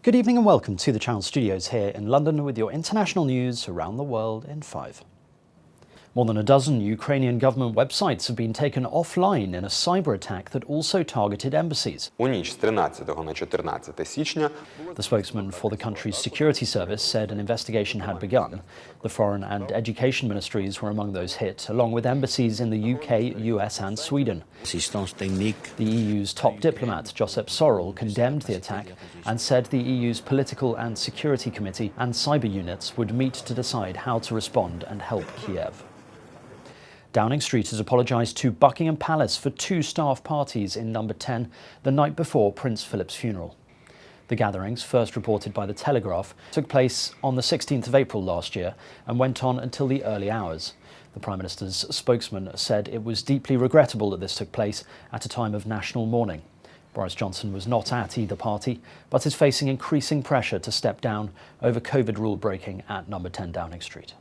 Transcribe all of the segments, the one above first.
Good evening and welcome to the Channel Studios here in London with your international news around the world in 5. More than a dozen Ukrainian government websites have been taken offline in a cyber attack that also targeted embassies. У ніч з 13 на 14 січня The spokesman for the country's security service said an investigation had begun. The foreign and education ministries were among those hit, along with embassies in the UK, US and Sweden. The EU's top diplomat, Josep Borrell, condemned the attack and said the EU's Political and Security Committee and cyber units would meet to decide how to respond and help Kiev. Downing Street has apologised to Buckingham Palace for 2 staff parties in number 10 the night before Prince Philip's funeral. The gatherings, first reported by The Telegraph, took place on the 16th of April last year and went on until the early hours. The Prime Minister's spokesman said it was deeply regrettable that this took place at a time of national mourning. Boris Johnson was not at either party, but is facing increasing pressure to step down over COVID rule breaking at number 10 Downing Street.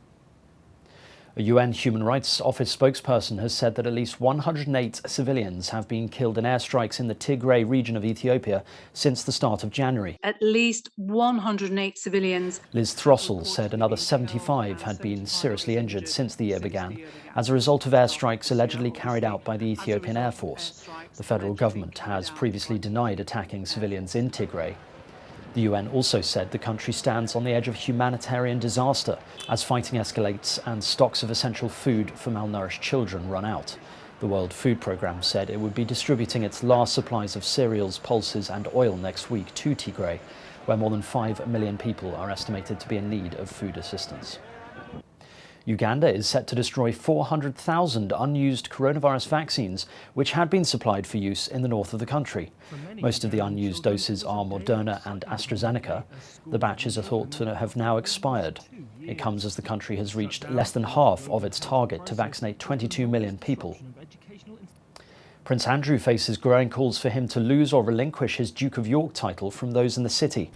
A UN Human Rights Office spokesperson has said that at least 108 civilians have been killed in airstrikes in the Tigray region of Ethiopia since the start of January. At least 108 civilians. Liz Throssell said another 75 had been seriously injured since the year began as a result of airstrikes allegedly carried out by the Ethiopian Air Force. The federal government has previously denied attacking civilians in Tigray. The UN also said the country stands on the edge of humanitarian disaster as fighting escalates and stocks of essential food for malnourished children run out. The World Food Programme said it would be distributing its last supplies of cereals, pulses and oil next week to Tigray, where more than 5 million people are estimated to be in need of food assistance. Uganda is set to destroy 400,000 unused coronavirus vaccines, which had been supplied for use in the north of the country. Most of the unused doses are Moderna and AstraZeneca. The batches are thought to have now expired. It comes as the country has reached less than half of its target to vaccinate 22 million people. Prince Andrew faces growing calls for him to lose or relinquish his Duke of York title from those in the city.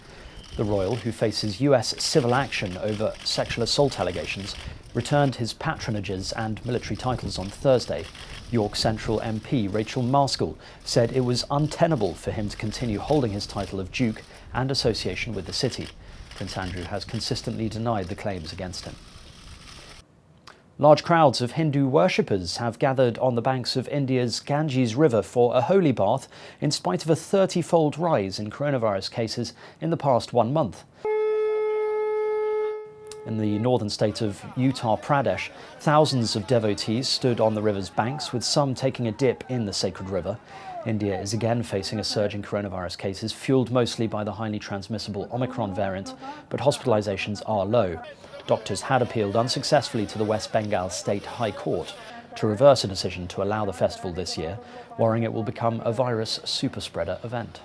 The royal, who faces US civil action over sexual assault allegations, returned his patronages and military titles on Thursday. York Central MP Rachel Marskell said it was untenable for him to continue holding his title of Duke and association with the city. Prince Andrew has consistently denied the claims against him. Large crowds of Hindu worshippers have gathered on the banks of India's Ganges River for a holy bath in spite of a 30-fold rise in coronavirus cases in the past 1 month. In the northern state of Uttar Pradesh, thousands of devotees stood on the river's banks, with some taking a dip in the sacred river. India is again facing a surge in coronavirus cases, fueled mostly by the highly transmissible Omicron variant, but hospitalizations are low. Doctors had appealed unsuccessfully to the West Bengal State High Court to reverse a decision to allow the festival this year, worrying it will become a virus superspreader event.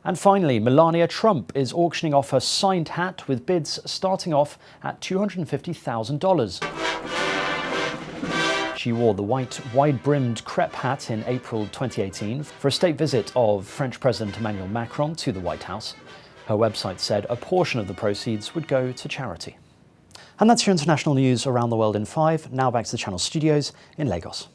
And finally, Melania Trump is auctioning off her signed hat with bids starting off at $250,000. She wore the white, wide-brimmed crepe hat in April 2018 for a state visit of French President Emmanuel Macron to the White House. Her website said a portion of the proceeds would go to charity. And that's your international news around the world in 5. Now back to the Channel Studios in Lagos.